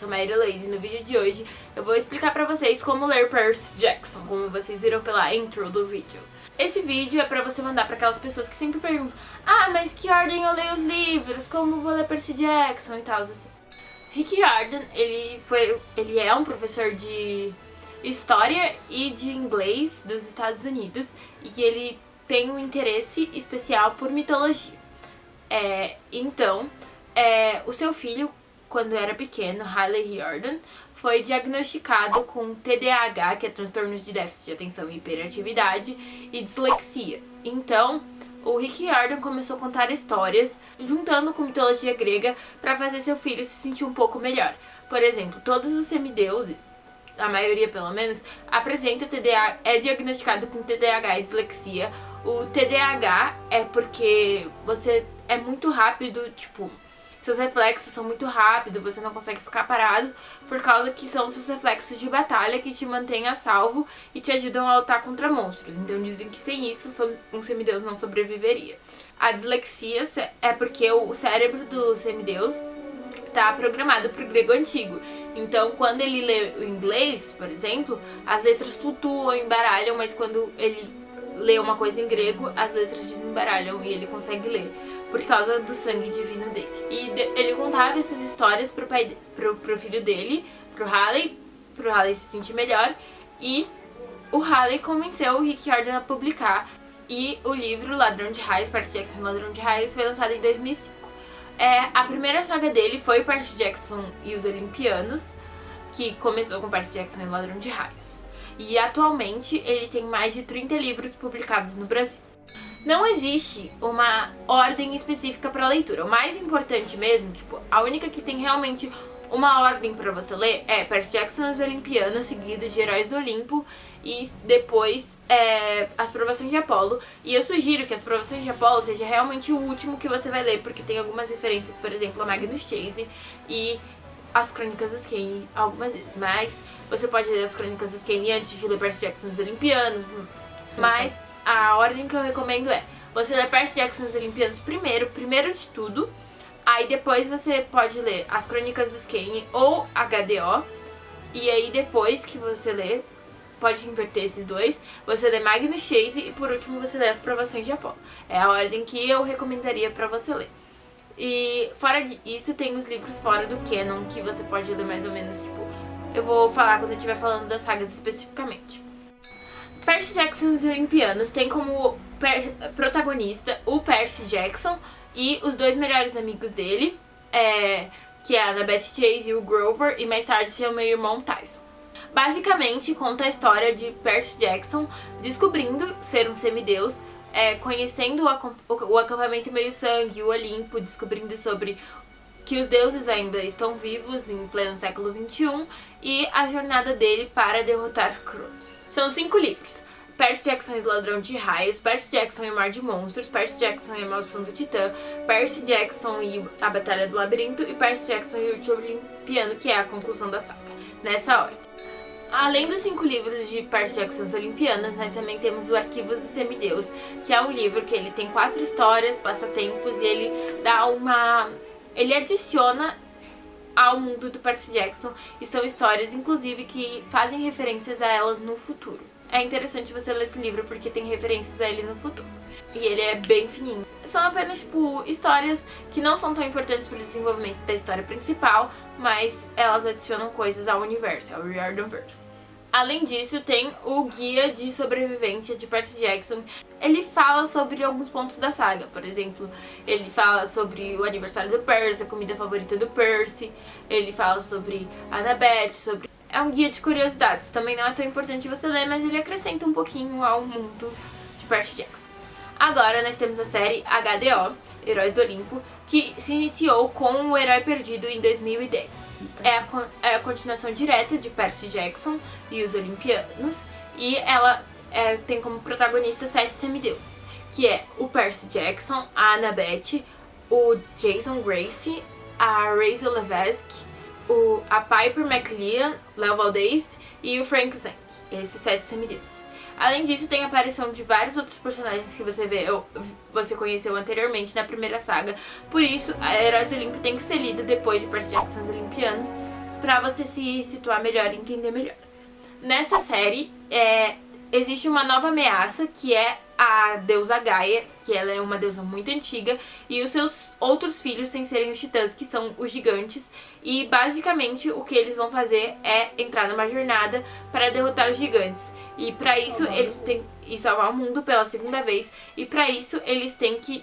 sou Mayra Lady e no vídeo de hoje eu vou explicar pra vocês como ler Percy Jackson, como vocês viram pela intro do vídeo. Esse vídeo é pra você mandar pra aquelas pessoas que sempre perguntam: ah, mas que ordem eu leio os livros? Como vou ler Percy Jackson e tal, assim. Rick Riordan, ele é um professor de História e de Inglês dos Estados Unidos e ele tem um interesse especial por mitologia. Então, o seu filho, quando era pequeno, Riley Riordan, foi diagnosticado com TDAH, que é transtorno de déficit de atenção e hiperatividade, e dislexia. Então, o Rick Riordan começou a contar histórias, juntando com mitologia grega, para fazer seu filho se sentir um pouco melhor. Por exemplo, todos os semideuses, a maioria pelo menos, apresenta TDAH, é diagnosticado com TDAH e dislexia. O TDAH é porque você é muito rápido, tipo, seus reflexos são muito rápidos, você não consegue ficar parado, por causa que são seus reflexos de batalha que te mantêm a salvo e te ajudam a lutar contra monstros. Então dizem que sem isso um semideus não sobreviveria. A dislexia é porque o cérebro do semideus está programado para o grego antigo. Então, quando ele lê o inglês, por exemplo, as letras flutuam, embaralham, mas quando ele lê uma coisa em grego, as letras desembaralham e ele consegue ler, por causa do sangue divino dele. E ele contava essas histórias pro filho dele, pro Riley se sentir melhor, e o Riley convenceu o Rick Riordan a publicar, e o livro Ladrão de Raios, Percy Jackson Ladrão de Raios, foi lançado em 2005. A primeira saga dele foi Percy Jackson e os Olimpianos, que começou com Percy Jackson e o Ladrão de Raios. E atualmente ele tem mais de 30 livros publicados no Brasil. Não existe uma ordem específica para leitura. O mais importante mesmo, tipo, a única que tem realmente uma ordem para você ler é Percy Jackson e os Olimpianos, seguido de Heróis do Olimpo e depois As Provações de Apolo. E eu sugiro que As Provações de Apolo seja realmente o último que você vai ler, porque tem algumas referências, por exemplo, a Magnus Chase e As Crônicas dos Kane algumas vezes, mas você pode ler As Crônicas dos Kane antes de ler Percy Jackson e os Olimpianos. Mas a ordem que eu recomendo é você ler Percy Jackson e os Olimpianos primeiro de tudo, aí depois você pode ler As Crônicas dos Kane ou HDO, e aí depois que você lê, pode inverter esses dois, você lê Magnus Chase e por último você lê As Provações de Apolo. É a ordem que eu recomendaria pra você ler. E fora disso, tem os livros fora do canon que você pode ler mais ou menos, tipo, eu vou falar quando eu estiver falando das sagas especificamente. Percy Jackson e os Olimpianos tem como protagonista o Percy Jackson e os dois melhores amigos dele, que é a Annabeth Chase e o Grover, e mais tarde se chama o irmão Tyson. Basicamente conta a história de Percy Jackson descobrindo ser um semideus, conhecendo o acampamento meio-sangue, o Olimpo, descobrindo sobre que os deuses ainda estão vivos em pleno século XXI e a jornada dele para derrotar Cronos. São 5 livros: Percy Jackson e o Ladrão de Raios, Percy Jackson e o Mar de Monstros, Percy Jackson e a Maldição do Titã, Percy Jackson e a Batalha do Labirinto e Percy Jackson e o Último Olimpiano, que é a conclusão da saga, nessa ordem. Além dos 5 livros de Percy Jackson e os Olimpianos, nós também temos o Arquivos do Semideus, que é um livro que ele tem 4 histórias, passatempos, e ele adiciona ao mundo do Percy Jackson, e são histórias, inclusive, que fazem referências a elas no futuro. É interessante você ler esse livro porque tem referências a ele no futuro. E ele é bem fininho. São apenas, tipo, histórias que não são tão importantes para o desenvolvimento da história principal, mas elas adicionam coisas ao universo, ao Riordanverse. Além disso, tem o Guia de Sobrevivência de Percy Jackson. Ele fala sobre alguns pontos da saga. Por exemplo, ele fala sobre o aniversário do Percy, a comida favorita do Percy. Ele fala sobre a Annabeth, É um guia de curiosidades. Também não é tão importante você ler, mas ele acrescenta um pouquinho ao mundo de Percy Jackson. Agora nós temos a série HDO, Heróis do Olimpo, que se iniciou com O Herói Perdido em 2010. É a continuação direta de Percy Jackson e os Olimpianos, e ela tem como protagonista 7 semideuses, que é o Percy Jackson, a Annabeth, o Jason Gracie, a Rachel Levesque, a Piper McLean, Léo Valdez e o Frank Zank, esses 7 semideuses. Além disso, tem a aparição de vários outros personagens que você conheceu anteriormente na primeira saga. Por isso, a Heróis do Olimpo tem que ser lida depois de Percy Jackson e os Olimpianos. pra você se situar melhor e entender melhor. Nessa série, existe uma nova ameaça, que é a deusa Gaia, que ela é uma deusa muito antiga, e os seus outros filhos, sem serem os titãs, que são os gigantes. E basicamente o que eles vão fazer é entrar numa jornada para derrotar os gigantes. E pra isso eles têm que salvar o mundo pela segunda vez. E pra isso eles têm que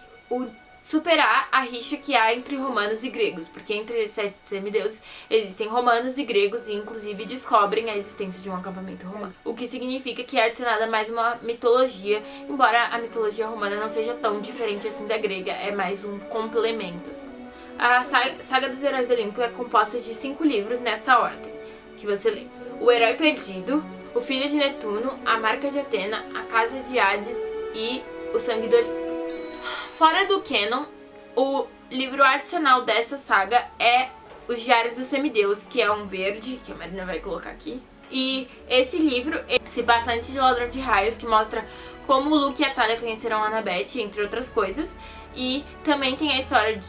superar a rixa que há entre romanos e gregos, porque entre esses 7 semideuses existem romanos e gregos, e inclusive descobrem a existência de um acampamento romano. O que significa que é adicionada mais uma mitologia, embora a mitologia romana não seja tão diferente assim da grega, é mais um complemento. A saga dos Heróis do Olimpo é composta de 5 livros nessa ordem, que você lê: O Herói Perdido, O Filho de Netuno, A Marca de Atena, A Casa de Hades e O Sangue do Olimpo. Fora do canon, o livro adicional dessa saga é Os Diários do Semideus, que é um verde, que a Marina vai colocar aqui. E esse livro se passa antes de Ladrão de Raios, que mostra como o Luke e a Talia conheceram a Annabeth, entre outras coisas. E também tem a história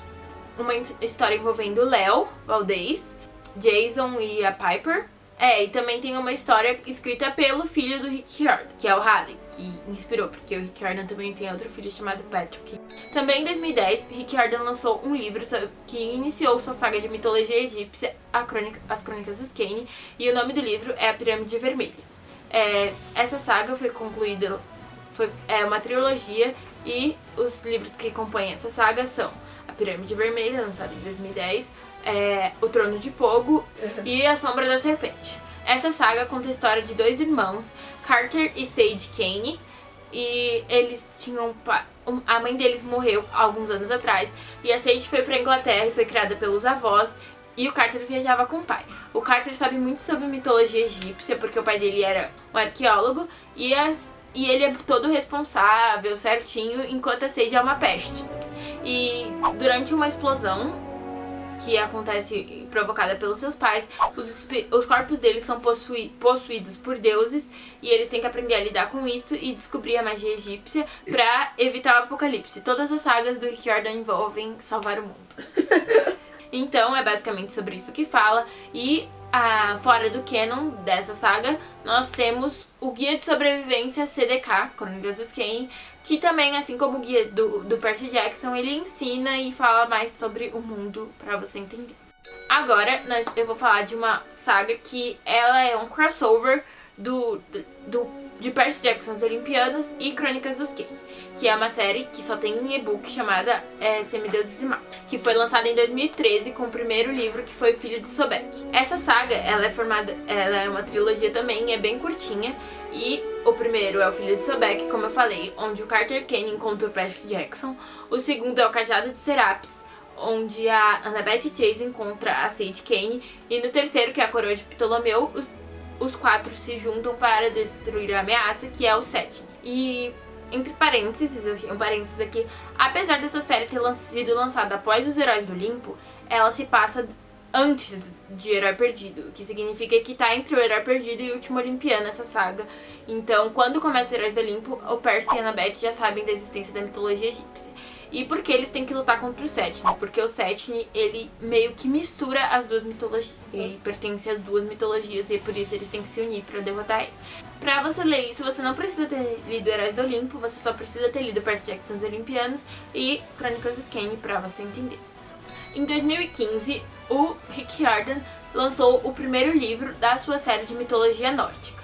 uma história envolvendo Léo Valdez, Jason e a Piper. E também tem uma história escrita pelo filho do Rick Riordan, que é o Halley, que inspirou, porque o Rick Riordan também tem outro filho chamado Patrick. Também em 2010, Rick Riordan lançou um livro que iniciou sua saga de mitologia egípcia, As Crônicas dos Kane, e o nome do livro é A Pirâmide Vermelha. Essa saga foi concluída, é uma trilogia, e os livros que compõem essa saga são A Pirâmide Vermelha, lançado em 2010, O Trono de Fogo e A Sombra da Serpente. Essa saga conta a história de 2 irmãos, Carter e Sage Kane, e eles tinham a mãe deles morreu há alguns anos atrás, e a Sage foi pra Inglaterra e foi criada pelos avós, e o Carter viajava com o pai. O Carter sabe muito sobre mitologia egípcia, porque o pai dele era um arqueólogo, e ele é todo responsável, certinho, enquanto a Sage é uma peste. E durante uma explosão que acontece provocada pelos seus pais, os corpos deles são possuídos por deuses, e eles têm que aprender a lidar com isso e descobrir a magia egípcia pra evitar o apocalipse. Todas as sagas do Rick Riordan envolvem salvar o mundo. Então é basicamente sobre isso que fala. E fora do canon dessa saga, nós temos o Guia de Sobrevivência CDK, Crônicas dos Kane, que também, assim como o guia do Percy Jackson, ele ensina e fala mais sobre o mundo pra você entender. Agora eu vou falar de uma saga que ela é um crossover de Percy Jackson, Os Olimpianos e Crônicas dos Kane, que é uma série que só tem um e-book chamada Semideuses e Má, que foi lançada em 2013 com o primeiro livro, que foi O Filho de Sobek. Essa saga, ela é uma trilogia também, é bem curtinha, e o primeiro é O Filho de Sobek, como eu falei, onde o Carter Kane encontra o Percy Jackson. O segundo é O Cajado de Serapis, onde a Annabeth Chase encontra a Sage Kane. E no terceiro, que é a Coroa de Ptolomeu, os 4 se juntam para destruir a ameaça, que é o Sétimo. E entre parênteses aqui, apesar dessa série ter sido lançada após Os Heróis do Olimpo, ela se passa antes de Herói Perdido, o que significa que tá entre o Herói Perdido e o Último Olimpiano essa saga. Então, quando começa Os Heróis do Olimpo, o Percy e a Annabeth já sabem da existência da mitologia egípcia. E por que eles têm que lutar contra o Sétimo? Porque o Sétimo, ele meio que mistura as duas mitologias. Ele pertence às duas mitologias, e é por isso eles têm que se unir pra derrotar ele. Pra você ler isso, você não precisa ter lido Heróis do Olimpo, você só precisa ter lido Percy Jackson, Os Olimpianos e Crônicas dos Kane pra você entender. Em 2015, o Rick Riordan lançou o primeiro livro da sua série de mitologia nórdica,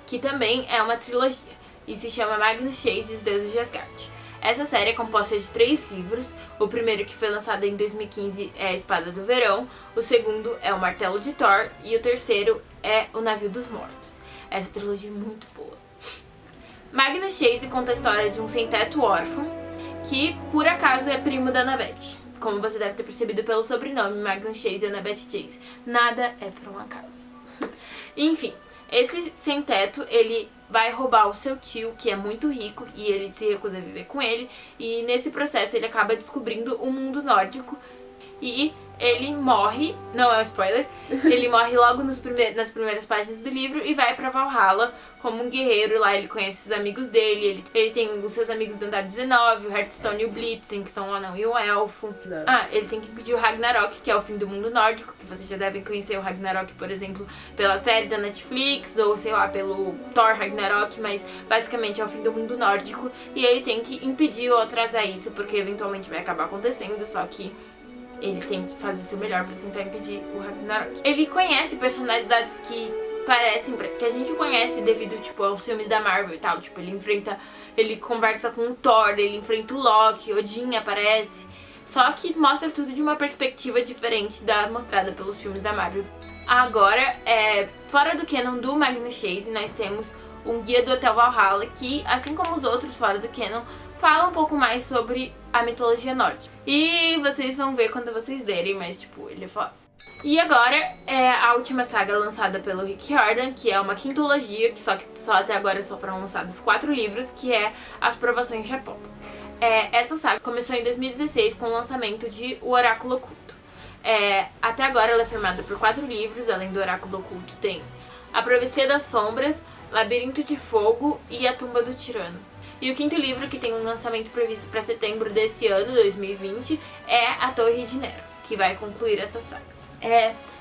que também é uma trilogia, e se chama Magnus Chase e os Deuses de Asgard. Essa série é composta de 3 livros. O primeiro, que foi lançado em 2015, é A Espada do Verão. O segundo é O Martelo de Thor. E o terceiro é O Navio dos Mortos. Essa trilogia é muito boa. Magnus Chase conta a história de um sem-teto órfão que, por acaso, é primo da Annabeth. Como você deve ter percebido pelo sobrenome, Magnus Chase e Annabeth Chase. Nada é por um acaso. Enfim, esse sem-teto, ele vai roubar o seu tio, que é muito rico, e ele se recusa a viver com ele. E nesse processo ele acaba descobrindo o mundo nórdico. e ele morre, não é um spoiler, ele morre logo nas primeiras páginas do livro e vai pra Valhalla como um guerreiro. Lá ele conhece os amigos dele, ele tem os seus amigos do andar 19, o Hearthstone e o Blitzen, que são um anão e um elfo. Ele tem que impedir o Ragnarok, que é o fim do mundo nórdico, que vocês já devem conhecer o Ragnarok, por exemplo, pela série da Netflix, ou sei lá, pelo Thor Ragnarok, mas basicamente é o fim do mundo nórdico, e ele tem que impedir ou atrasar isso, porque eventualmente vai acabar acontecendo, só que ele tem que fazer o seu melhor pra tentar impedir o Ragnarok. Ele conhece personalidades que parecem, que a gente conhece devido, tipo, aos filmes da Marvel e tal. Tipo, ele conversa com o Thor, ele enfrenta o Loki, Odin aparece. Só que mostra tudo de uma perspectiva diferente da mostrada pelos filmes da Marvel. Agora, fora do canon do Magnus Chase, nós temos um guia do Hotel Valhalla que, assim como os outros fora do canon, fala um pouco mais sobre a mitologia nórdica. E vocês vão ver quando vocês lerem, mas tipo, ele é foda. E agora é a última saga lançada pelo Rick Riordan, que é uma quintologia, que só até agora só foram lançados 4 livros, que é As Provações de Apolo. Essa saga começou em 2016 com o lançamento de O Oráculo Oculto. Até agora ela é formada por 4 livros, além do Oráculo Oculto tem A Profecia das Sombras, Labirinto de Fogo e A Tumba do Tirano. E o 5º livro, que tem um lançamento previsto para setembro desse ano, 2020, é A Torre de Nero, que vai concluir essa saga.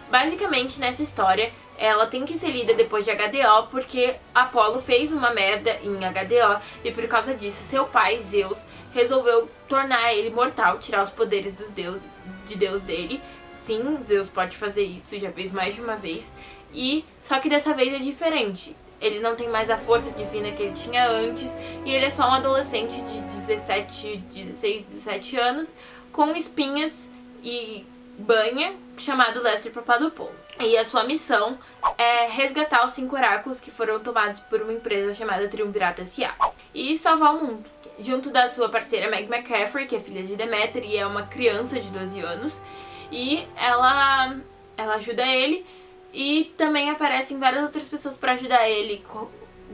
Basicamente, nessa história, ela tem que ser lida depois de HDO, porque Apolo fez uma merda em HDO, e por causa disso, seu pai, Zeus, resolveu tornar ele mortal, tirar os poderes de Deus dele. Sim, Zeus pode fazer isso, já fez mais de uma vez, só que dessa vez é diferente. Ele não tem mais a força divina que ele tinha antes, e ele é só um adolescente de 16, 17 anos, com espinhas e banha, chamado Lester Papadopoulos. E a sua missão é resgatar os 5 oráculos que foram tomados por uma empresa chamada Triunvirato S.A. e salvar o mundo. Junto da sua parceira Meg McCaffrey, que é filha de Deméter e é uma criança de 12 anos, e ela ajuda ele. E também aparecem várias outras pessoas para ajudar ele,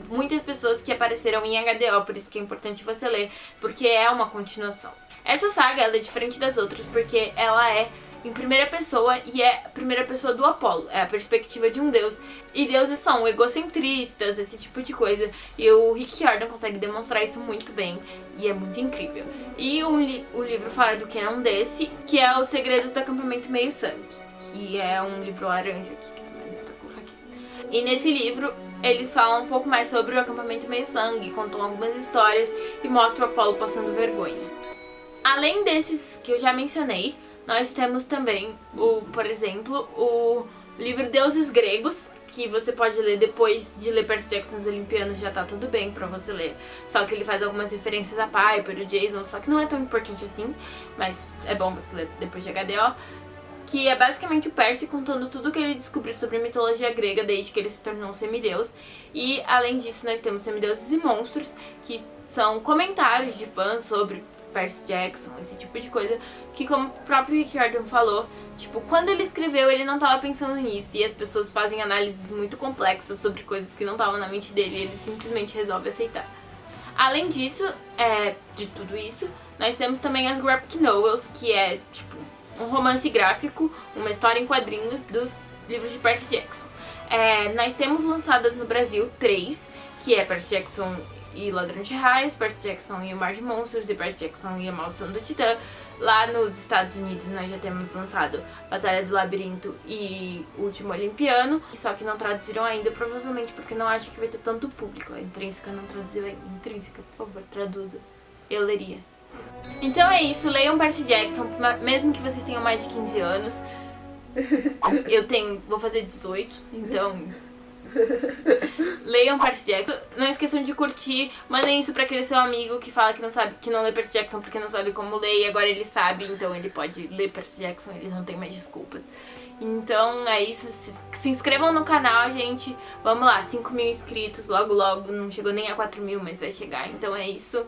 muitas pessoas que apareceram em HDO, por isso que é importante você ler, porque é uma continuação. Essa saga ela é diferente das outras porque ela é em primeira pessoa e é a primeira pessoa do Apolo, é a perspectiva de um deus. E deuses são egocentristas, esse tipo de coisa, e o Rick Riordan consegue demonstrar isso muito bem, e é muito incrível. E o livro fora do canon desse, que é Os Segredos do Acampamento Meio Sangue, que é um livro laranja aqui. E nesse livro, eles falam um pouco mais sobre o acampamento meio sangue, contam algumas histórias e mostram o Apolo passando vergonha. Além desses que eu já mencionei, nós temos também, por exemplo, o livro Deuses Gregos, que você pode ler depois de ler Percy Jackson os Olimpianos, já tá tudo bem pra você ler. Só que ele faz algumas referências a Piper, o Jason, só que não é tão importante assim, mas é bom você ler depois de HDO. Que é basicamente o Percy contando tudo o que ele descobriu sobre a mitologia grega desde que ele se tornou um semideus. E além disso nós temos Semideuses e Monstros, que são comentários de fãs sobre Percy Jackson, esse tipo de coisa, que como o próprio Rick Riordan falou, tipo, quando ele escreveu ele não tava pensando nisso, e as pessoas fazem análises muito complexas sobre coisas que não estavam na mente dele, e ele simplesmente resolve aceitar. Além disso, de tudo isso, nós temos também as graphic novels, que é tipo um romance gráfico, uma história em quadrinhos dos livros de Percy Jackson. Nós temos lançadas no Brasil 3, que é Percy Jackson e Ladrão de Raios, Percy Jackson e o Mar de Monstros e Percy Jackson e a Maldição do Titã. Lá nos Estados Unidos nós já temos lançado Batalha do Labirinto e O Último Olimpiano, só que não traduziram ainda, provavelmente porque não acho que vai ter tanto público. A Intrínseca não traduziu ainda. Intrínseca, por favor, traduza. Eu leria. Então é isso, leiam Percy Jackson, mesmo que vocês tenham mais de 15 anos. Vou fazer 18, então leiam Percy Jackson. Não esqueçam de curtir, mandem isso pra aquele seu amigo que fala que não lê Percy Jackson porque não sabe como ler, e agora ele sabe, então ele pode ler Percy Jackson, ele não tem mais desculpas. Então é isso, se inscrevam no canal, gente. Vamos lá, 5.000 inscritos logo logo, não chegou nem a 4.000, mas vai chegar, então é isso.